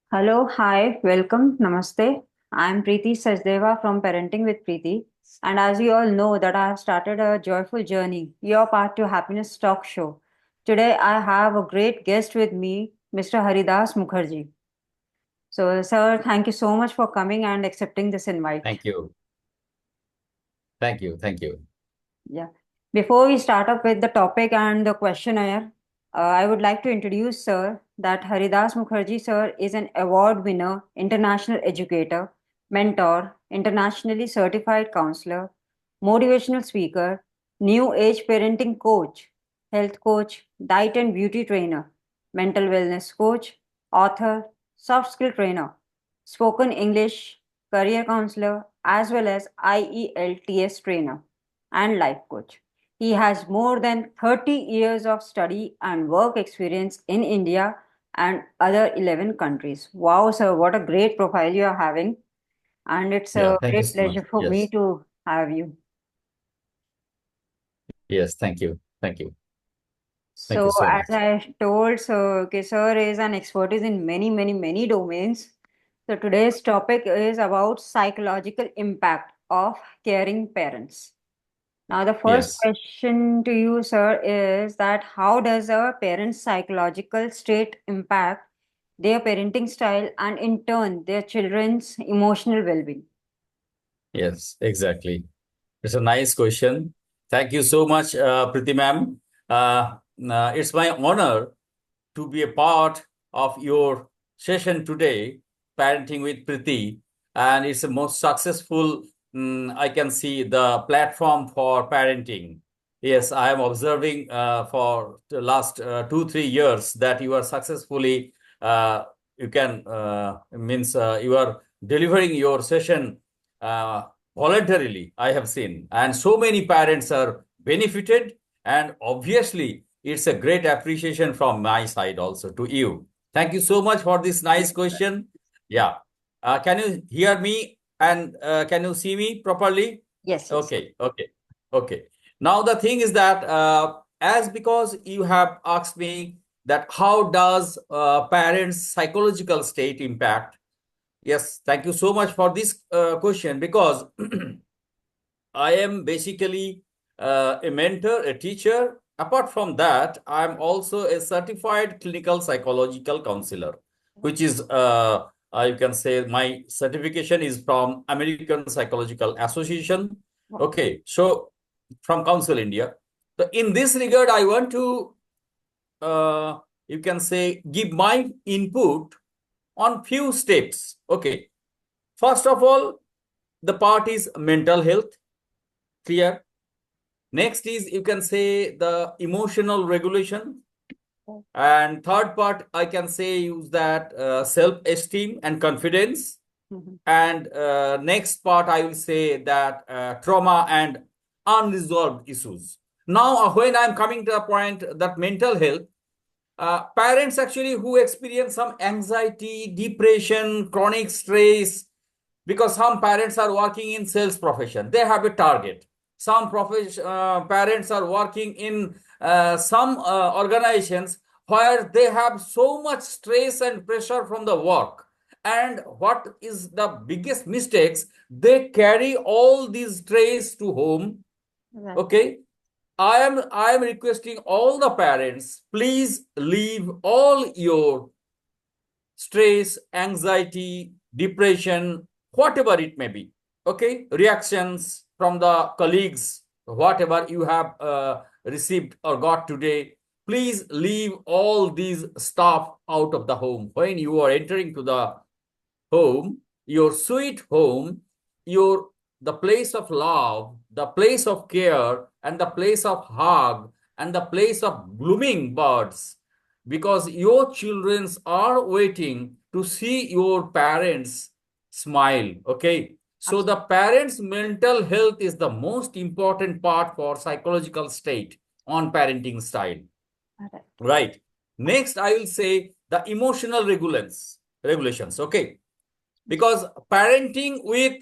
Hello, hi, welcome, namaste. I'm Preeti Sachdeva from Parenting with Preeti. And as you all know that I have started a joyful journey, your path to happiness talk show. Today I have a great guest with me, Mr. Haridas Mukherjee. So, sir, thank you so much for coming and accepting this invite. Thank you. Thank you. Thank you. Yeah. Before we start up with the topic and the questionnaire, I would like to introduce, sir, that Haridas Mukherjee, sir, is an award winner, international educator, mentor, internationally certified counselor, motivational speaker, new age parenting coach, health coach, diet and beauty trainer, mental wellness coach, author, soft skill trainer, spoken English, career counselor, as well as IELTS trainer and life coach. He has more than 30 years of study and work experience in India and other 11 countries. Wow, sir, what a great profile you are having. And it's Yeah. a Thank you great so much. pleasure for me Yes. to have you. Yes. Thank you. Thank you. Thank So, you so as much. I told, so okay, sir is an expertise in many, many, many domains. So, today's topic is about psychological impact of caring parents. Now, the first Yes. question to you, sir, is that how does a parent's psychological state impact their parenting style and in turn their children's emotional well-being? Yes. Exactly. It's a nice question. Thank you so much, Priti ma'am. It's my honor to be a part of your session today, Parenting with Priti. And it's the most successful, I can see, the platform for parenting. Yes, I am observing for the last 2, 3 years that you are successfully, you can, means you are delivering your session uh, voluntarily, I have seen. And so many parents are benefited. And obviously, it's a great appreciation from my side also to you. Thank you so much for this Thank nice you, sir. question. Yeah. Can you hear me and can you see me properly? Yes, yes. Okay. Okay. Okay. Now the thing is that as because you have asked me that how does parents' psychological state impact? Yes. Thank you so much for this question because I am basically a mentor, a teacher. Apart from that, I'm also a certified clinical psychological counselor, which is, you can say, my certification is from American Psychological Association. Wow. Okay, so from Council India. So in this regard, I want to, you can say, give my input on few steps. Okay, first of all, the part is mental health, clear. Next is you can say the emotional regulation. And third part, I can say use that self-esteem and confidence. Mhm. And next part, I will say that trauma and unresolved issues. Now, when I'm coming to the point that mental health, parents actually who experience some anxiety, depression, chronic stress, because some parents are working in sales profession, they have a target. Some parents are working in some organizations where they have so much stress and pressure from the work. And what is the biggest mistakes? They carry all these stress to home. Right. Okay, I am requesting all the parents, please leave all your stress, anxiety, depression, whatever it may be. Okay, reactions from the colleagues, whatever you have received or got today, please leave all these stuff out of the home. When you are entering to the home, your sweet home, your the place of love, the place of care, and the place of hug, and the place of blooming birds, because your children are waiting to see your parents smile. Okay, so the Absolutely. parents' mental health is the most important part for psychological state on parenting style. Right. Right. Next, I will say the emotional regulations. Okay, because parenting with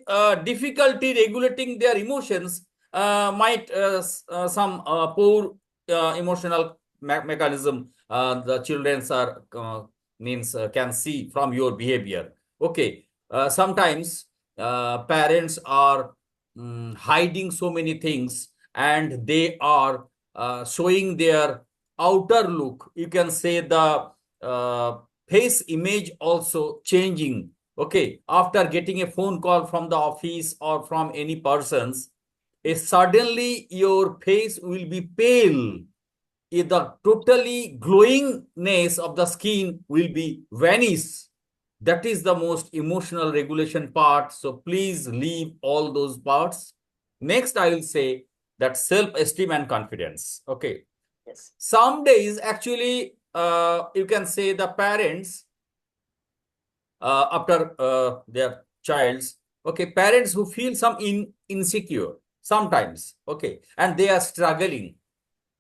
difficulty regulating their emotions might some poor emotional mechanism the children are means can see from your behavior. Okay, sometimes parents are hiding so many things, and they are showing their outer look. You can say the face image also changing. Okay, after getting a phone call from the office or from any persons, suddenly your face will be pale. The totally glowingness of the skin will be vanish. That is the most emotional regulation part. So please leave all those parts. Next, I will say that self-esteem and confidence. Okay. Yes. Some days, actually, you can say the parents, after their child's, okay, parents who feel some insecure sometimes, okay, and they are struggling,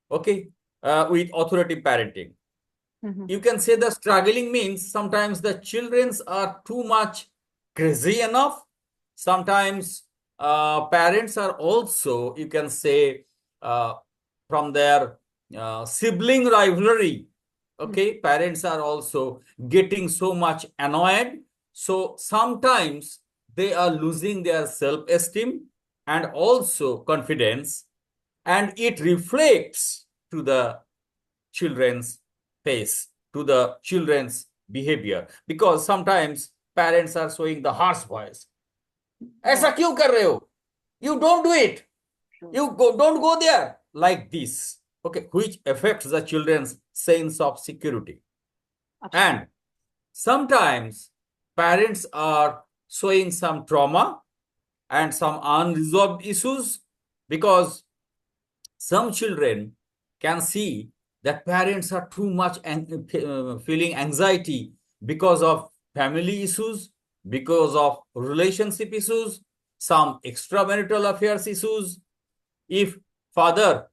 okay, with authoritative parenting. You can say the struggling means sometimes the childrens are too much crazy enough. Sometimes parents are also, you can say, uh, from their sibling rivalry. Okay, parents are also getting so much annoyed. So sometimes they are losing their self-esteem and also confidence, and it reflects to the children's face, to the children's behavior, because sometimes parents are showing the harsh voice. ऐसा क्यों कर रहे हो? You don't do it. Don't go there, like this. Okay, which affects the children's sense of security. And sometimes parents are showing some trauma and some unresolved issues, because some children can see that parents are too much feeling anxiety because of family issues, because of relationship issues, some extramarital affairs issues. If father,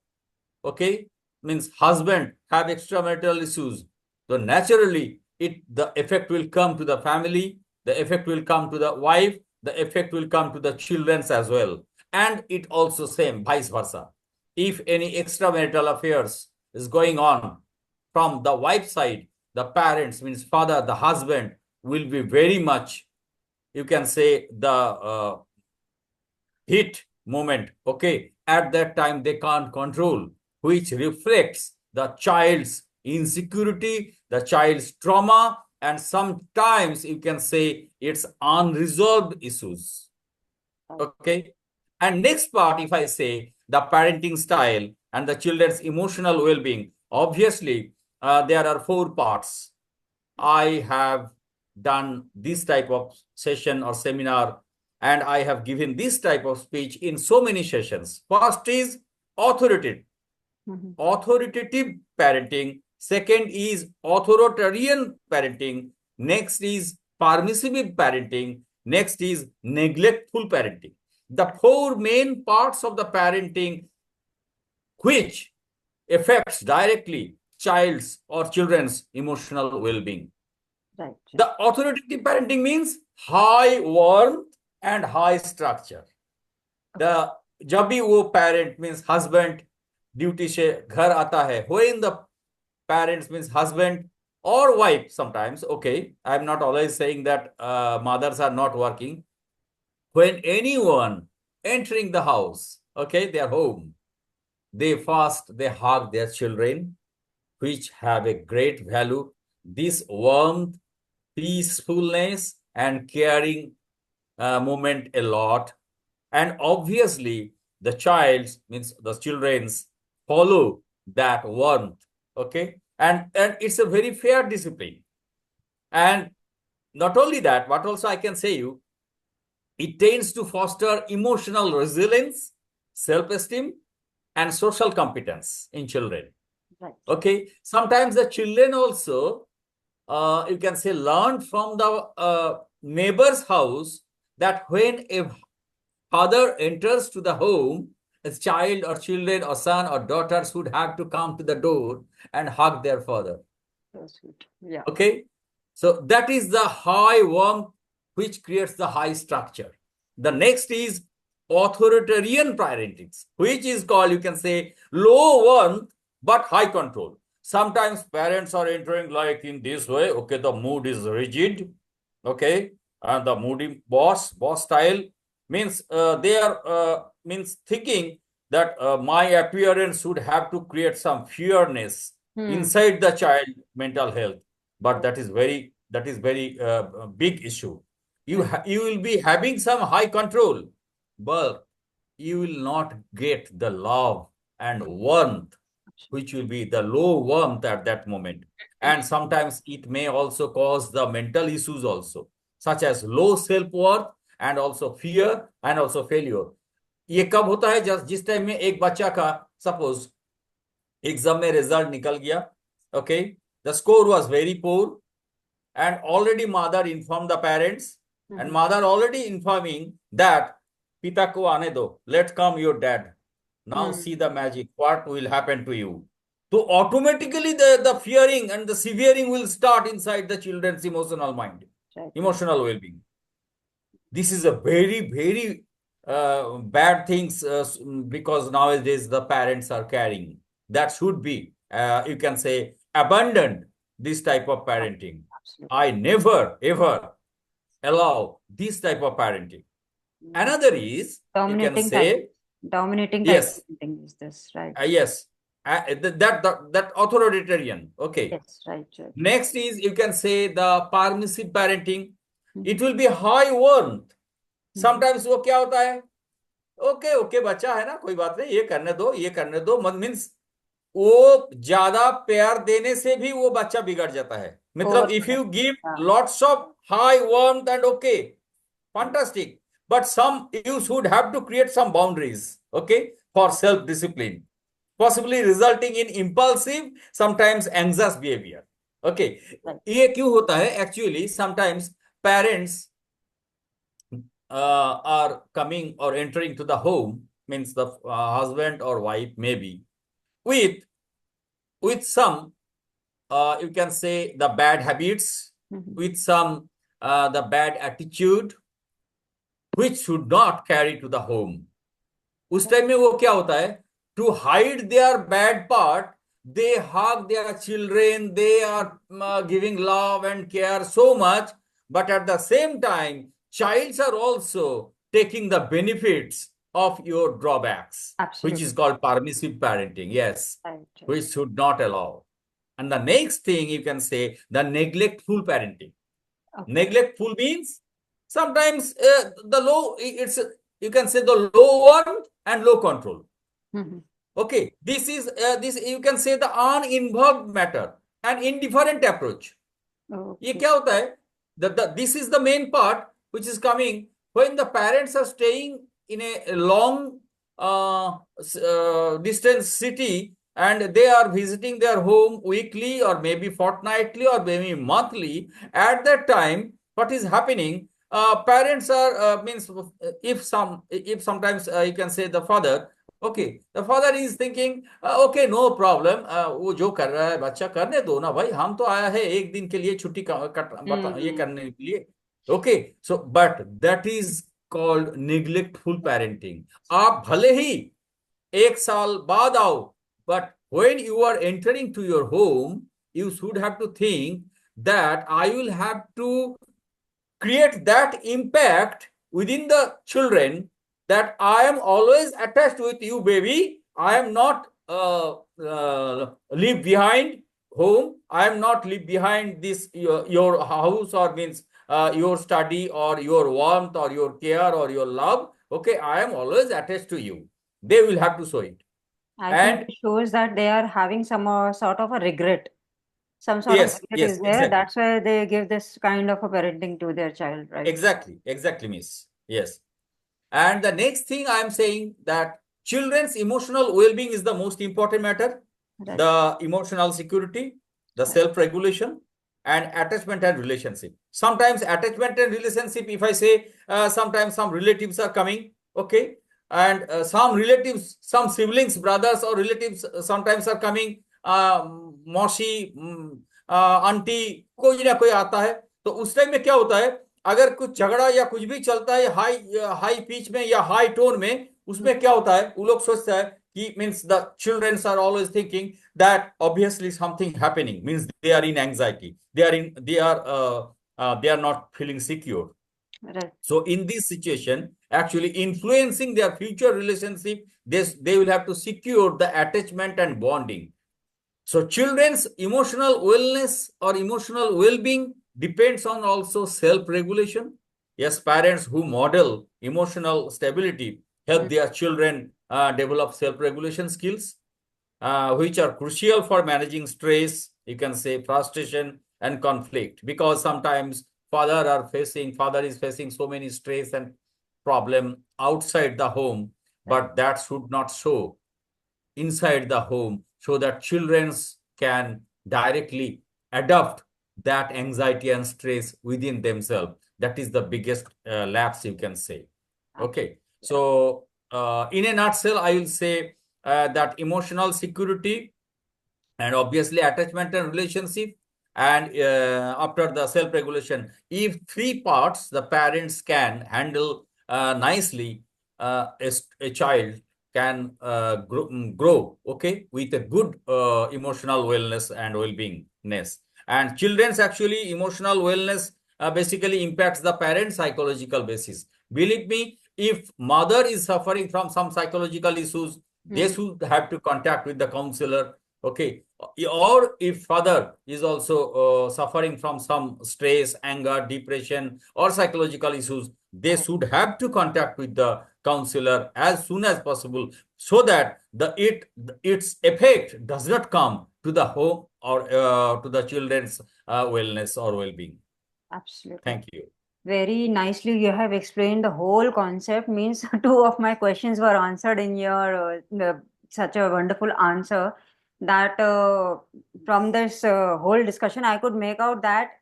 okay, means husband, have extramarital issues, so naturally the effect will come to the family, the effect will come to the wife, the effect will come to the children as well. And it also same vice versa. If any extramarital affairs is going on from the wife side, the parents, means father, the husband, will be very much, you can say, the hit moment. Okay, at that time they can't control, which reflects the child's insecurity, the child's trauma, and sometimes you can say it's unresolved issues. Okay, and next part, if I say the parenting style and the children's emotional well-being, obviously there are four parts. I have done this type of session or seminar, and I have given this type of speech in so many sessions. First is authoritative, authoritative parenting. Second is authoritarian parenting. Next is permissive parenting. Next is neglectful parenting. The four main parts of the parenting which affects directly child's or children's emotional well-being. Right. The authoritative parenting means high warmth and high structure. The जब भी वो parent means husband duty से घर आता है, when the parents means husband or wife, sometimes, okay, I'm not always saying that mothers are not working. When anyone entering the house, okay, their home, they hug their children, which have a great value. This warmth, peacefulness, and caring moment a lot. And obviously, the child's, means the children's, follow that warmth. Okay, and it's a very fair discipline. And not only that, but also I can say you, it tends to foster emotional resilience, self-esteem, and social competence in children. Right. Okay, sometimes the children also, you can say, learn from the neighbor's house that when a father enters to the home, a child or children or son or daughters would have to come to the door and hug their father. So sweet. Yeah. Okay, so that is the high warmth which creates the high structure. The next is authoritarian parenting, which is called, you can say, low warmth but high control. Sometimes parents are entering like in this way. Okay, the mood is rigid. Okay, and the moody boss style means they are means thinking that my appearance should have to create some fearness Hmm. inside the child mental health. But that is very big issue. You Right. you will be having some high control, but you will not get the love and warmth, which will be the low warmth at that moment. And sometimes it may also cause the mental issues also, such as low self-worth and also fear and also failure. ये कब होता है? जिस time में एक बच्चा का suppose exam में रिजल्ट निकल गया, okay, the score was very poor, and already mother informed the parents, and Mhm. mother already informing that pita ko aane do, let come your dad, now see the Hmm. magic what will happen to you. So automatically the fearing and the severing will start inside the children's emotional mind, Right. Right. emotional well-being. This is a very bad things, because nowadays the parents are carrying that should be you can say abandoned this type of parenting. Absolutely. I never ever allow this type of parenting. Hmm. Another is, you can Dominating type. say, Dominating type of yes, thing is this, right? yes, that authoritarian. Okay. Yes, right, right. Next is, you can say, the permissive parenting. Mhm. It will be high warmth. Mhm. Sometimes वो क्या होता है, okay okay बच्चा है ना, कोई बात नहीं, ये करने दो, ये करने दो, मत मीन्स वो ज्यादा प्यार देने से भी वो बच्चा बिगड़ जाता है. मतलब if Overprotect. You give Yeah. Lots of high warmth and okay, fantastic, but some you should have to create some boundaries, okay, for self discipline, possibly resulting in impulsive, sometimes anxious behavior. Okay, Right. ये क्यों होता है? Actually sometimes parents are coming or entering to the home, means the husband or wife maybe with some you can say the bad habits, Mhm. with some the bad attitude, which should not carry to the home. उस Right. Time में वो क्या होता है, to hide their bad part, they hug their children, they are giving love and care so much, but at the same time childs are also taking the benefits of your drawbacks, which Absolutely. is called permissive parenting. Yes, Right, right. which should not allow. And the next thing, you can say, the neglectful parenting. Okay. Neglectful means sometimes the low, it's, you can say, the low one and low control. Mhm. Okay, this you can say the uninvolved matter and indifferent approach. ये Okay. क्या होता है? This is the main part which is coming when the parents are staying in a long distance city, and they are visiting their home weekly or maybe fortnightly or maybe monthly. At that time, what is happening? Parents are means, if sometimes you can say the father. Okay, the father is thinking, okay, no problem, वो जो कर रहा है बच्चा करने दो ना भाई, हम तो आया है एक दिन के लिए छुट्टी ये Hmm. करने के लिए. Okay, so but that is called neglectful parenting. आप भले ही एक साल बाद आओ, but when you are entering to your home, you should have to think that I will have to create that impact within the children, that I am always attached with you, baby. I am not leave behind home. I am not leave behind this your house, or means your study or your warmth or your care or your love. Okay, I am always attached to you. They will have to show it. I think And it shows that they are having some sort of a regret. Some sort of yes, regret yes, is there. exactly. That's why they give this kind of a parenting to their child, right? Exactly, miss. Yes. And the next thing I am saying, that children's emotional well-being is the most important matter. Right. The emotional security, the Right. self-regulation, and attachment and relationship. Sometimes attachment and relationship, if I say, sometimes some relatives are coming, okay, and some relatives, some siblings, brothers or relatives sometimes are coming, मौसी, aunty, कोई ना कोई आता है. तो उस time में क्या होता है, अगर कुछ झगड़ा या कुछ भी चलता है हाई हाई पिच में या हाई टोन में, Hmm. उसमें क्या होता है, वो लोग सोचता है means the children are always thinking that obviously something happening, means they are in anxiety, they are not feeling secure. Right. So in this situation, actually influencing their future relationship, they will have to secure the attachment and bonding. So children's emotional wellness or emotional well-being depends on also self-regulation. Yes, parents who model emotional stability help Mm. their children develop self-regulation skills, which are crucial for managing stress, you can say frustration and conflict. Because sometimes father is facing so many stress and problem outside the home, Right. but that should not show inside the home, so that children can directly adopt that anxiety and stress within themselves. That is the biggest lapse, you can say. Okay, Absolutely right. so in a nutshell, I will say that emotional security and obviously attachment and relationship, and after the self regulation, if three parts the parents can handle nicely, a child can grow, okay, with a good emotional wellness and well-beingness. And children's actually emotional wellness basically impacts the parent psychological basis. Believe me, if mother is suffering from some psychological issues, they Hmm. should have to contact with the counselor. Okay, or if father is also suffering from some stress, anger, depression, or psychological issues, they Right. should have to contact with the counselor as soon as possible, so that its effect does not come to the home or to the children's wellness or well-being. Absolutely. Thank you. Very nicely, you have explained the whole concept. Means two of my questions were answered in your such a wonderful answer that from this whole discussion, I could make out that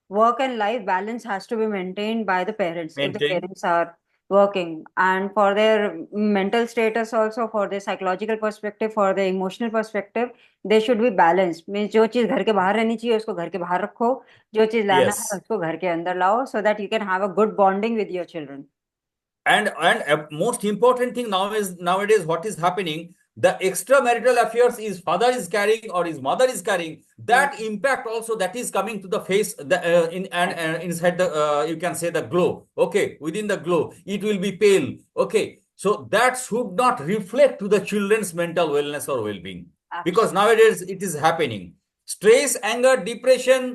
work and life balance has to be maintained by the parents if the Maintain. parents are working, and for their mental status also, for their psychological perspective, for their emotional perspective, they should be balanced. Means जो चीज घर के बाहर रहनी चाहिए उसको घर के बाहर रखो, जो चीज लाना है Yes. उसको घर के अंदर लाओ, so that you can have a good bonding with your children. And most important thing now is nowadays what is happening, the extramarital affairs is father is carrying or his mother is carrying, Hmm. that impact also that is coming to the face, the in and Right. inside the you can say the glow, okay, within the glow it will be pale, okay. So that should not reflect to the children's mental wellness or well-being, because Absolutely. nowadays it is happening. Stress, anger, depression,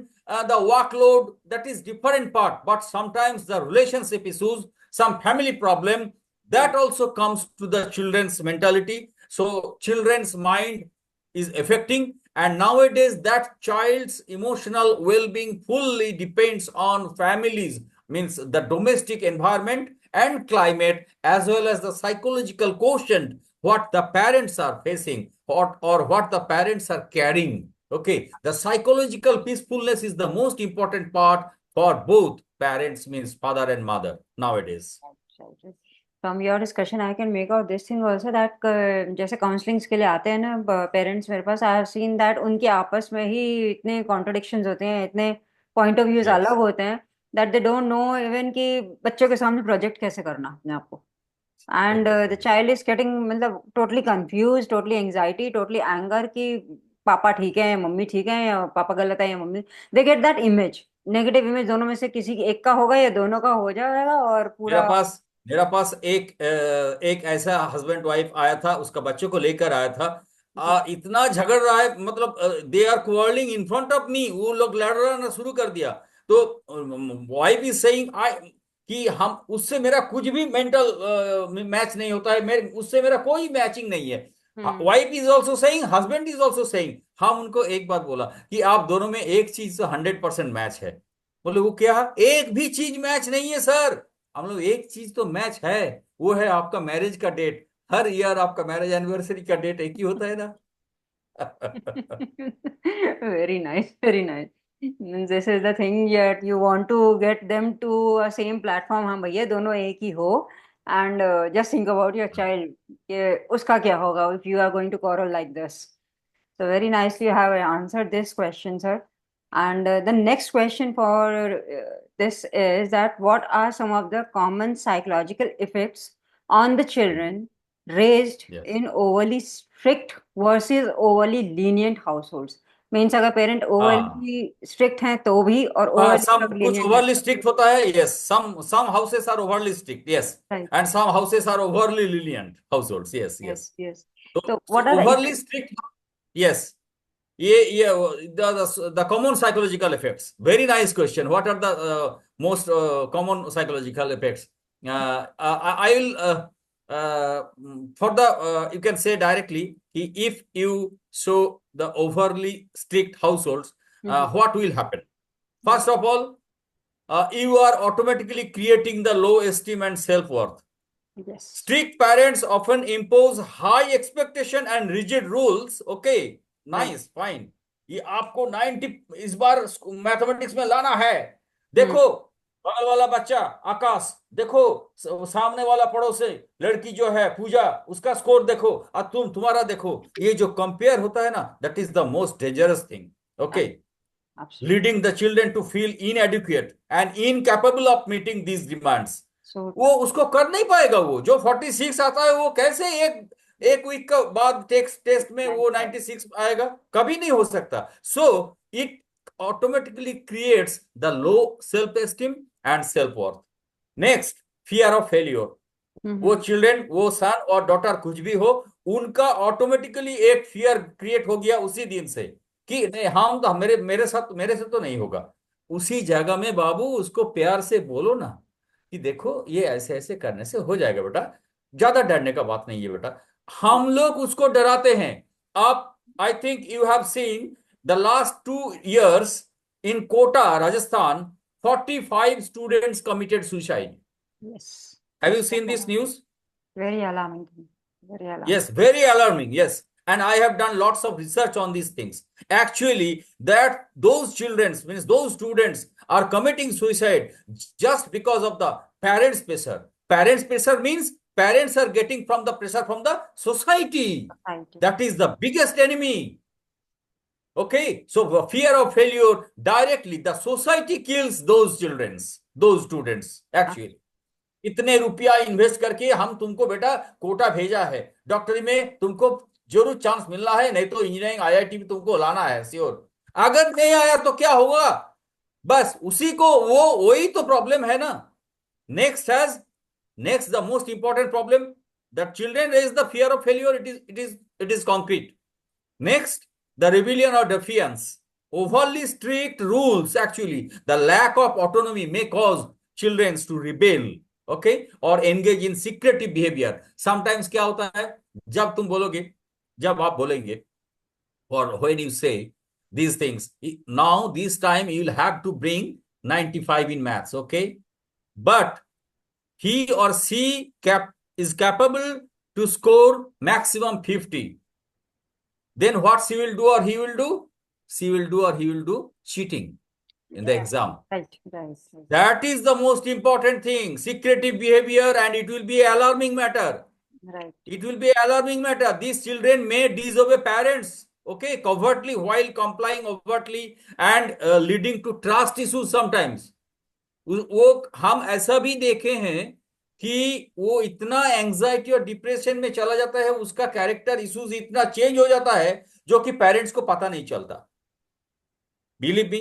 the workload, that is different part, but sometimes the relationship issues, some family problem, Hmm. that also comes to the children's mentality. So children's mind is affecting, and nowadays that child's emotional well-being fully depends on families, means the domestic environment and climate, as well as the psychological quotient what the parents are facing, or what the parents are carrying. Okay, the psychological peacefulness is the most important part for both parents, means father and mother nowadays. Right. From your discussion, I can make out this thing also that जैसे counsellings के लिए आते हैं ना parents मेरे पास, I have seen that उनके आपस में ही इतने कॉन्ट्रडिक्शंस होते हैं, इतने पॉइंट ऑफ व्यूज अलग Yes, होते हैं that they don't know even कि बच्चों के सामने प्रोजेक्ट कैसे करना अपने आप को, and the exactly. Child is getting मतलब totally confuse, totally anxiety, totally anger कि पापा ठीक है या मम्मी ठीक है, या पापा गलत है या mummy, they get that image, negative image दोनों में से किसी एक का होगा या दोनों का हो जाएगा और मेरा पूरा। पास मेरा पास एक ऐसा हस्बैंड वाइफ आया था, उसका बच्चे को लेकर आया था। जी। इतना झगड़ रहा है, मतलब they are quarrelling in front of me, वो लोग लड़ना शुरू कर दिया। तो वाइफ इज सेइंग आई कि हम उससे मेरा कुछ भी मेंटल मैच नहीं होता है, मेरे उससे मेरा कोई मैचिंग नहीं है। Hmm. Wife is also saying, husband is also saying. हम उनको एक बात बोला कि आप दोनों में एक चीज तो 100% मैच है। बोले वो क्या? एक भी चीज मैच नहीं है सर। हम लोग एक चीज तो मैच है, वो है आपका मैरिज का डेट। हर ईयर आपका मैरिज एनिवर्सरी का डेट एक ही होता है ना। Very nice, very nice. Means this is the thing that you want to get them to a same platform. हाँ भैया दोनों एक ही हो, and just think about your child कि उसका क्या होगा if you are going to quarrel like this. So very nicely you have answered this question, sir. And the next question for this is that what are some of the common psychological effects on the children raised Yes. in overly strict versus overly lenient households. Means अगर parent हाँ, overly strict हैं तो भी, और overly some अगर कुछ lenient है overly तो भी. strict होता है, yes. Some houses are overly strict, yes, Right. and some houses are overly lenient households, yes, Yes, yes. yes. So, So so what are the overly effects? strict, yes. ये the common psychological effects. Very nice question. What are the most common psychological effects? I will for the you can say directly, if you show the overly strict households, Mm-hmm. what will happen? Right. First of all, you are automatically creating the low esteem and self-worth. Yes. Strict parents often impose high expectation and rigid rules. Okay, Right. nice, fine. ये आपको 90 इस बार mathematics में लाना है. Hmm. देखो, बगल वाला बच्चा आकाश, देखो सामने वाला पड़ोसी लड़की जो है पूजा, उसका स्कोर देखो, और तुम्हारा देखो. ये जो कंपेयर होता है ना, that is the most dangerous thing. Okay, Absolutely. leading the children to feel inadequate and incapable of meeting these demands. So वो true. उसको कर नहीं पाएगा. वो जो 46 आता है, वो कैसे एक एक वीक का बाद टेस्ट टेस्ट में Right. वो Right. 96 आएगा? कभी नहीं हो सकता. So it automatically creates the low self esteem and self worth. Next, fear of failure. वो Mm-hmm. चिल्ड्रेन, वो सन और डॉटर कुछ भी हो, उनका ऑटोमेटिकली एक फियर क्रिएट हो गया उसी दिन से, कि नहीं, हम तो मेरे से तो नहीं होगा. उसी जगह में बाबू उसको प्यार से बोलो ना, कि देखो ये ऐसे ऐसे करने से हो जाएगा बेटा, ज्यादा डरने का बात नहीं है बेटा. हम लोग उसको डराते हैं. आप, I think you have seen the last 2 years in Kota Rajasthan, 45 students committed suicide. Yes. Have It's you seen this news? very alarming. Very Yes, alarming. very alarming. Yes. And I have done lots of research on these things. Actually, that those children, means those students, are committing suicide just because of the parents' pressure. Parents' pressure means parents are getting from the pressure from the society. Society. That is the biggest enemy. Okay. So the fear of failure directly, the society kills those children, those students, actually. इतने रुपया invest करके हम तुमको बेटा कोटा भेजा है, डॉक्टरी में तुमको जरूर चांस मिलना है, नहीं तो इंजीनियरिंग आईआईटी में तुमको लाना है श्योर. अगर नहीं आया तो क्या होगा? बस उसी को वो वही तो प्रॉब्लम है ना. Next has next the most important problem that children raise the fear of failure. It is concrete. Next, the rebellion or defiance. Overly strict rules, actually, the lack of autonomy may cause children to rebel, okay, or engage in secretive behavior. Sometimes क्या होता है, जब तुम बोलोगे, जब आप बोलेंगे, or when you say these things, now this time you will have to bring 95 in maths, okay, but he or she is capable to score maximum 50. Then what she will do or he will do? She will do or he will do cheating in the Yeah. exam. Right. Right. Right. That is the most important thing. Secretive behavior, and it will be alarming matter. Right. It will be alarming matter. These children may disobey parents, okay, covertly while complying overtly, and leading to trust issues sometimes. वो हम ऐसा भी देखे हैं कि वो इतना anxiety और डिप्रेशन में चला जाता है, उसका कैरेक्टर इश्यूज इतना चेंज हो जाता है जो कि पेरेंट्स को पता नहीं चलता. Believe me,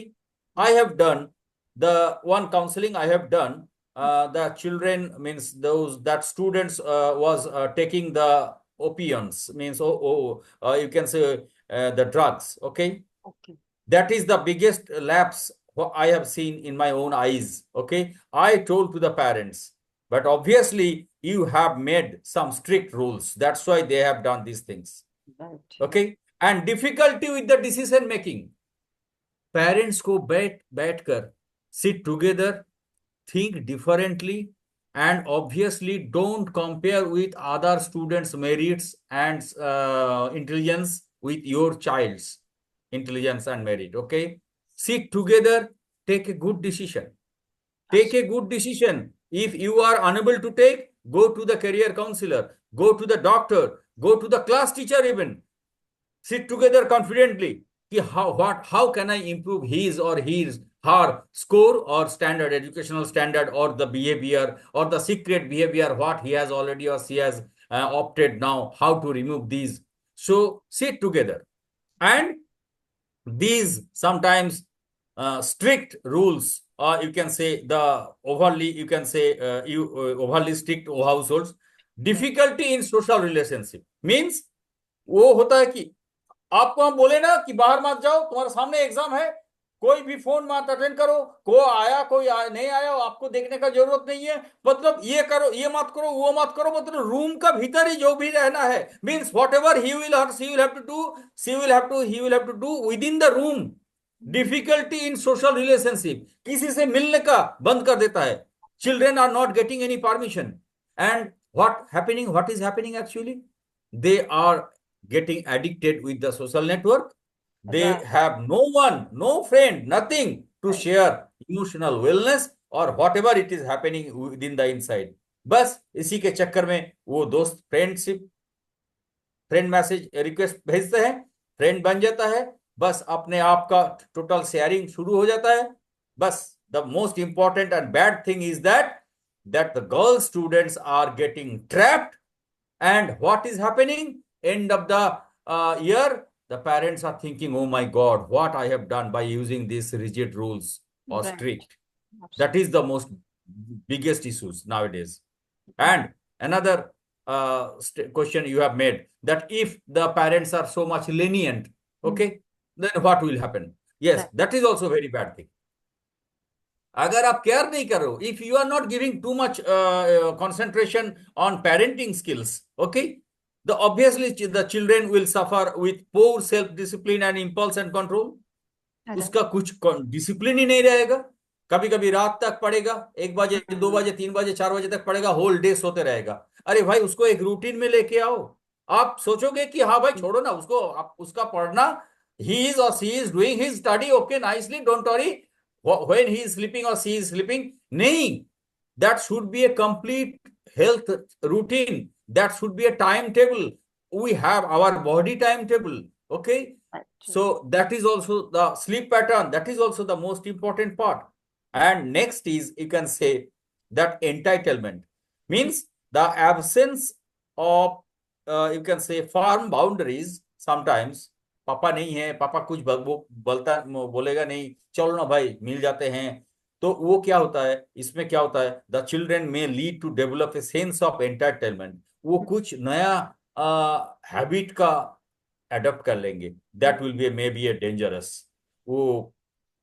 I have done the one counseling I have done. The children, means those that students was taking the opiates, means you can say the drugs. Okay, Okay. that is the biggest lapse what I have seen in my own eyes. Okay, I told to the parents, but obviously you have made some strict rules. That's why they have done these things. Right. Okay, and difficulty with the decision making. Parents को बैठ कर sit together, think differently, and obviously don't compare with other students merits and intelligence with your child's intelligence and merit. Okay, sit together, take a good decision. Take a good decision. If you are unable to take, go to the career counselor, go to the doctor, go to the class teacher even. Sit together confidently, कि how can I improve his or her score or educational standard, or the behavior or the secret behavior what he has already or she has opted now how to remove these. So sit together, and these sometimes strict rules, or you can say the overly, you can say overly strict households, Right. difficulty in social relationship means वो होता है कि आपको हम बोले ना कि बाहर मत जाओ, तुम्हारे सामने एग्जाम है, कोई भी फोन मत अटेंड करो, नहीं आया, आपको देखने का जरूरत नहीं है, मतलब ये करो, ये मत करो, वो मत करो, मतलब रूम का भीतर ही जो भी रहना है, means what ever he will see will have to do, he will have to do within the room. Difficulty in social relationship, किसी से मिलने का बंद कर देता है. Children are not getting any permission, and what is happening actually, they are getting addicted with the social network. They Right. have no one, no friend, nothing to Right. share emotional wellness or whatever it is happening within the inside. बस इसी के चक्कर में वो दोस्त friend message request भेजते हैं, friend बन जाता है, बस अपने आप का टोटल शेयरिंग शुरू हो जाता है. बस the most important and bad thing is that the girl students are getting trapped. And what is happening? End of the year, the parents are thinking, oh my God, what I have done by using these rigid rules or Right. strict. That Absolutely. is the most biggest issues nowadays. And another question you have made, that if the parents are so much lenient, Mm. okay, then what will happen? Yes, Right. that is also very bad thing. अगर आप care नहीं कर रहे हो, if you are not giving too much concentration on parenting skills, okay, the obviously the children will suffer with poor self discipline and impulse and control. Right. उसका कुछ discipline ही नहीं रहेगा. कभी कभी रात तक पड़ेगा, 1 बजे, 2 बजे, 3 बजे, 4 बजे तक पड़ेगा, होल डे सोते रहेगा. अरे भाई, उसको एक रूटीन में लेके आओ. आप सोचोगे कि हाँ भाई छोड़ो ना उसको, आप उसका पढ़ना, ही इज और she is doing his study, okay nicely, don't worry, when he is sleeping और सी इज स्लीपिंग. नहीं, that should be a complete health routine, that should be a timetable. We have our body timetable, okay. Right. So that is also the sleep pattern, that is also the most important part. And next is, you can say, that entitlement means the absence of you can say firm boundaries. Sometimes पापा नहीं है, पापा कुछ बोलेगा नहीं, चलो ना भाई मिल जाते हैं. तो वो क्या होता है, इसमें क्या होता है, the children may lead to develop a sense of entertainment. वो कुछ नया हैबिट का एडॉप्ट कर लेंगे, that will be maybe a dangerous. वो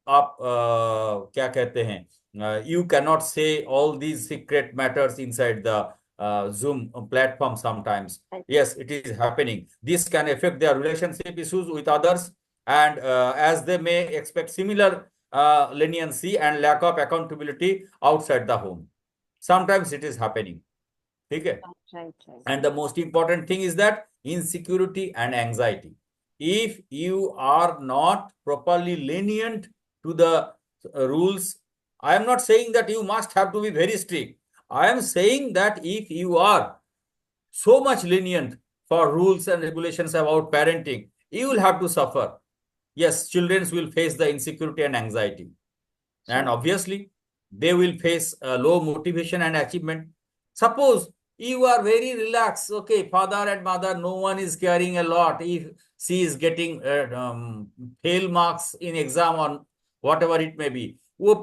आप क्या कहते हैं, you can not say all these secret matters inside the Zoom platform sometimes. Right. Yes, it is happening. This can affect their relationship issues with others, and as they may expect similar leniency and lack of accountability outside the home. Sometimes it is happening. ठीक है. Right. Right. And the most important thing is that insecurity and anxiety. If you are not properly lenient to the rules, I am not saying that you must have to be very strict. I am saying that if you are so much lenient for rules and regulations about parenting, you will have to suffer. Yes, children will face the insecurity and anxiety. And So. obviously, they will face low motivation and achievement. Suppose you are very relaxed, okay, father and mother, no one is caring a lot if she is getting fail marks in exam or whatever it may be. वो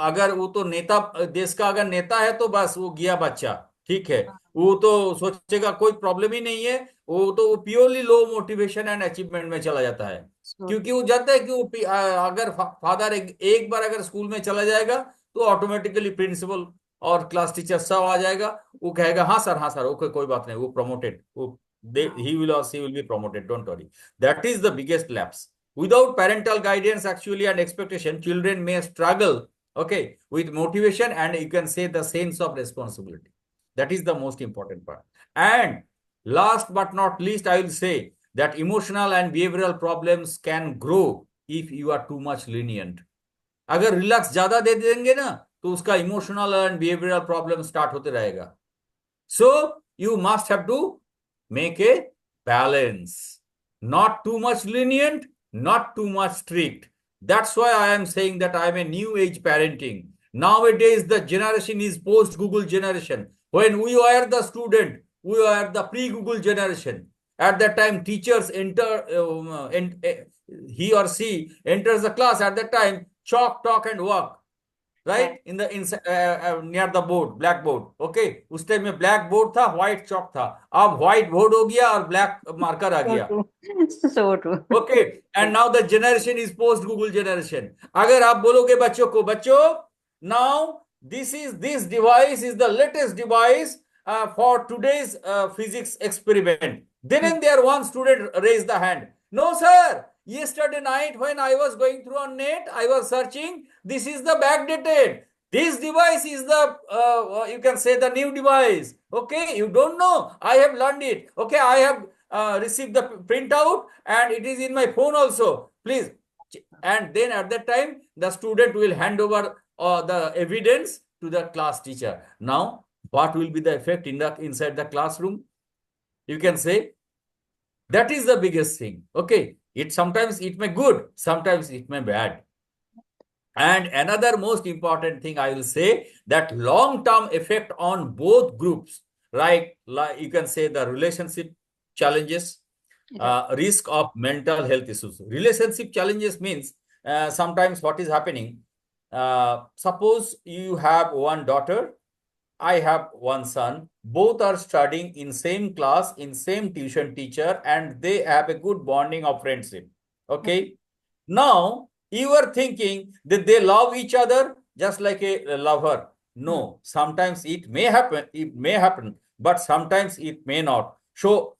अगर वो तो नेता, देश का अगर नेता है तो बस वो गया बच्चा, ठीक है. वो तो सोचेगा कोई प्रॉब्लम ही नहीं है, वो purely low motivation and achievement में चला जाता है. So. क्योंकि वो जानता है कि वो अगर फादर एक बार अगर स्कूल में चला जाएगा तो ऑटोमेटिकली प्रिंसिपल और क्लास टीचर सब आ जाएगा, वो कहेगा हाँ सर, हाँ सर, ओके, कोई बात नहीं, वो प्रमोटेड, वो he will or she will be promoted, don't worry. That is the biggest lapse. Without parental guidance actually and expectation, children may struggle, okay, with motivation and you can say the sense of responsibility. That is the most important part. And last but not least, I will say that emotional and behavioral problems can grow if you are too much lenient. अगर relax ज्यादा दे देंगे ना तो उसका emotional and behavioural problem start होते रहेगा. So you must have to make a balance, not too much lenient, not too much strict. That's why I am saying that I am a new age parenting. Nowadays, the generation is post Google generation. When we were the student, we were the pre-Google generation. At that time, teachers enter, he or she enters the class. At that time, chalk, talk, and walk. Right. Right in the in near the board, black board. Okay, उस time में black board था, white chalk था. अब white board हो गया और black marker आ So गया. true. So true. Okay, and now the generation is post Google generation. अगर आप बोलोगे बच्चों को, बच्चों now this device is the latest device for today's physics experiment, then and there one student raised the hand. No sir, yesterday night when I was going through on net, I was searching, this is the backdated, this device is the you can say the new device. Okay, you don't know, I have learned it. Okay, I have received the printout and it is in my phone also, please. And then at that time the student will hand over the evidence to the class teacher. Now what will be the effect in the inside the classroom? You can say that is the biggest thing. Okay, it sometimes it may good, sometimes it may bad. And another most important thing I will say, that long-term effect on both groups, like you can say the relationship challenges, Right. risk of mental health issues. Relationship challenges means sometimes what is happening. Suppose you have one daughter, I have one son. Both are studying in same class, in same tuition teacher, and they have a good bonding of friendship. Okay. Now you are thinking that they love each other just like a lover. Hmm. No, sometimes it may happen, but sometimes it may not. So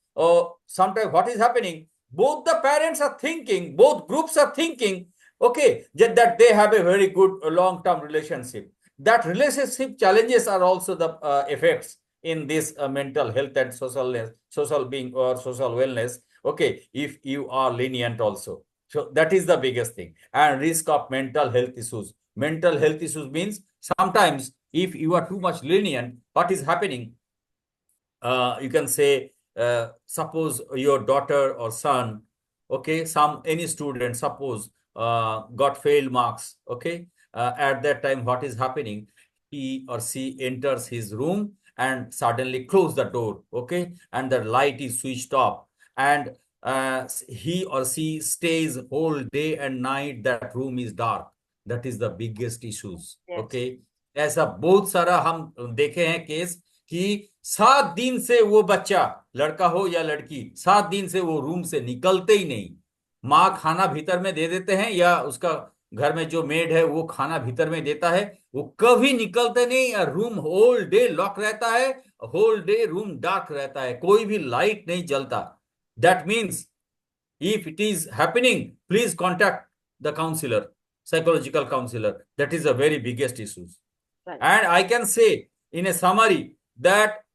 sometimes what is happening? Both the parents are thinking, both groups are thinking, okay, that they have a very good long-term relationship. That relationship challenges are also the effects in this mental health and social being or social wellness. Okay, if you are lenient also. So that is the biggest thing. And risk of mental health issues. Mental health issues means sometimes if you are too much lenient, what is happening? You can say, suppose your daughter or son, okay, any student, suppose got failed marks, okay, at that time, what is happening? He or she enters his room and suddenly close the door, okay, and the light is switched off, and he or she stays whole day and night, that room is dark. That is the biggest issues. Yes. Okay, ऐसा बहुत सारा हम देखे हैं case कि 7 दिन से वो बच्चा, लड़का हो या लड़की, 7 दिन से वो रूम से निकलते ही नहीं. माँ खाना भीतर में दे देते हैं या उसका घर में जो मेड है वो खाना भीतर में देता है, वो कभी निकलते नहीं. रूम होल डे लॉक रहता है, होल डे रूम डार्क रहता है, कोई भी लाइट नहीं जलता. That means if it is happening, please contact the counselor, psychological counselor. That is the very biggest issues. Right. And I can say in a summary that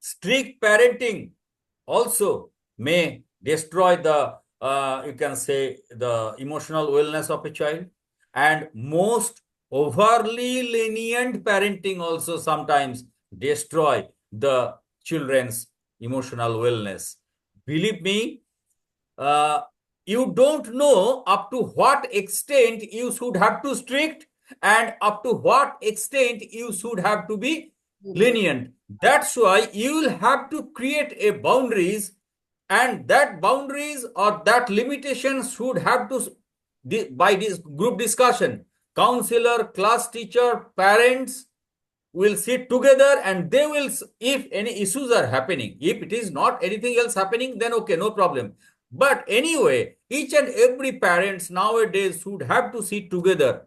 strict parenting also may destroy the you can say the emotional wellness of a child, and most overly lenient parenting also sometimes destroy the children's emotional wellness. Believe me, uh, you don't know up to what extent you should have to strict and up to what extent you should have to be Lenient. lenient. That's why you will have to create a boundaries, and that boundaries or that limitation should have to by this group discussion, counselor, class teacher, parents will sit together and they will, if any issues are happening, if it is not anything else happening, then okay, no problem. But anyway, each and every parents nowadays should have to sit together,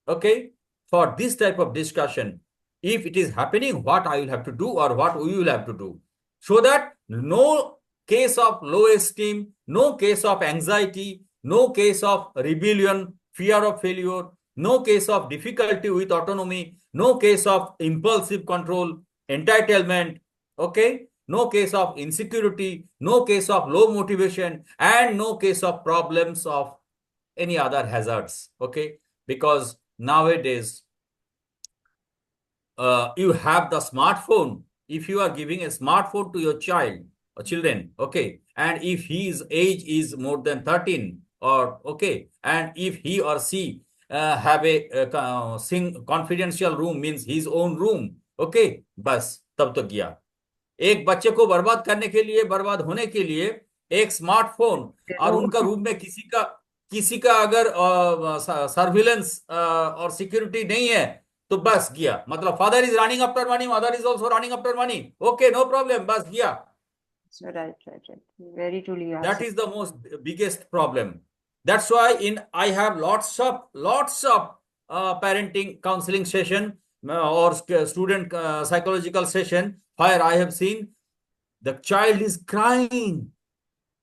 okay, for this type of discussion. If it is happening, what I will have to do or what we will have to do, so that no case of low esteem, no case of anxiety, no case of rebellion, fear of failure, no case of difficulty with autonomy, no case of impulsive control, entitlement, okay, no case of insecurity, no case of low motivation, and no case of problems of any other hazards, okay, because nowadays you have the smartphone. If you are giving a smartphone to your child or children, okay, and if his age is more than 13, or okay, and if he or she have a confidential room, means his own room, okay, bas tab to gaya. एक बच्चे को बर्बाद करने के लिए, बर्बाद होने के लिए एक स्मार्टफोन, और तो उनका रूम में किसी का अगर सर्विलेंस और सिक्योरिटी नहीं है, तो बस गया, मतलब father is running after money, mother is also running after money, okay no problem, बस गया। right, right, right. Very truly you have That said. is the most biggest problem. That's why in I have lots of parenting counseling session, or student psychological session, where I have seen the child is crying.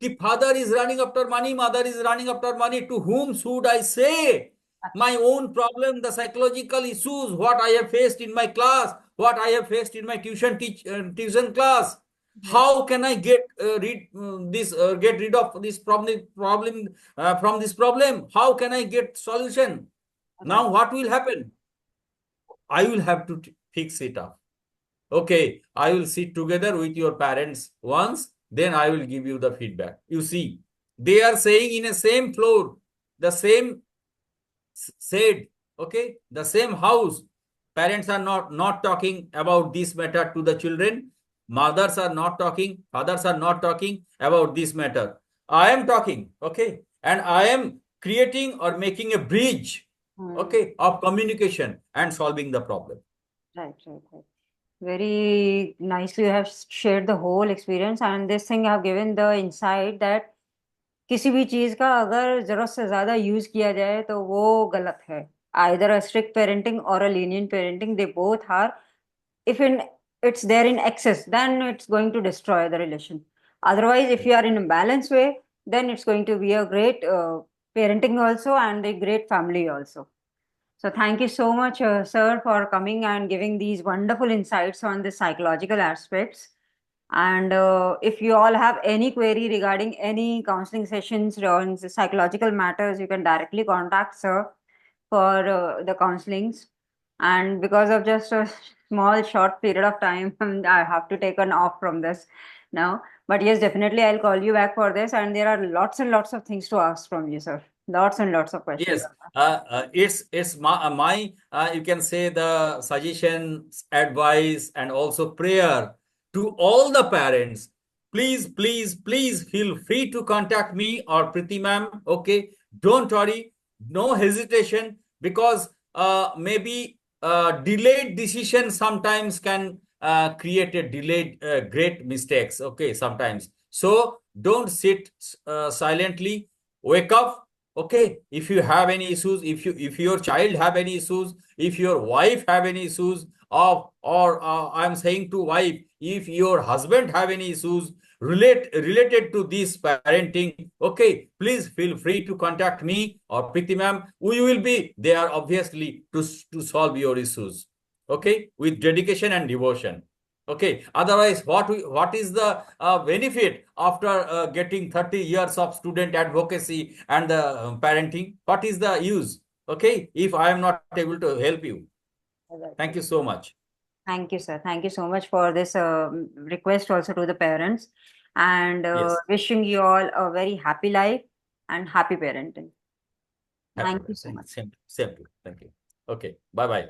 The father is running after money, mother is running after money. To whom should I say? My own problem, the psychological issues, what I have faced in my class, what I have faced in my tuition class. Right, How can I get rid of this problem from this problem? How can I get solution? right, Now what will happen? I will have to fix it up. Okay, I will sit together with your parents once, then I will give you the feedback. You see, they are saying in a same floor, the same said, okay, the same house. Parents are not talking about this matter to the children. Mothers are not talking, fathers are not talking about this matter. I am talking, okay, and I am creating or making a bridge, hmm, okay, of communication and solving the problem. right, right, right. Very nicely you have shared the whole experience, and this thing have given the insight that किसी भी चीज का अगर जरूरत से ज्यादा use किया जाए तो वो गलत है. Either a strict parenting or a lenient parenting, they both are. If in it's there in excess, then it's going to destroy the relation. Otherwise, if you are in a balanced way, then it's going to be a great parenting also and a great family also. So thank you so much, sir, for coming and giving these wonderful insights on the psychological aspects. And if you all have any query regarding any counseling sessions on the psychological matters, you can directly contact sir for the counselings. And because of just a small short period of time, I have to take an off from this now. But yes, definitely I'll call you back for this. And there are lots and lots of things to ask from you, sir. Lots and lots of questions. Yes, it's my you can say the suggestions, advice, and also prayer to all the parents. Please feel free to contact me or Preeti ma'am. Okay, don't worry, no hesitation, because maybe delayed decision sometimes can create a delayed great mistakes. Okay, sometimes. So don't sit silently. Wake up. Okay, if you have any issues, if your child have any issues, if your wife have any issues, or I'm saying to wife, if your husband have any issues related to this parenting, okay, please feel free to contact me or Preeti ma'am. We will be there obviously to solve your issues, okay, with dedication and devotion. Okay, otherwise, what is the benefit after getting 30 years of student advocacy and the parenting? What is the use? Okay, if I am not able to help you. Right, Thank right. you so much. Thank you, sir. Thank you so much for this request also to the parents, and Yes, wishing you all a very happy life and happy parenting. happy. Thank you so much. Same to you. Thank you. Okay, bye bye.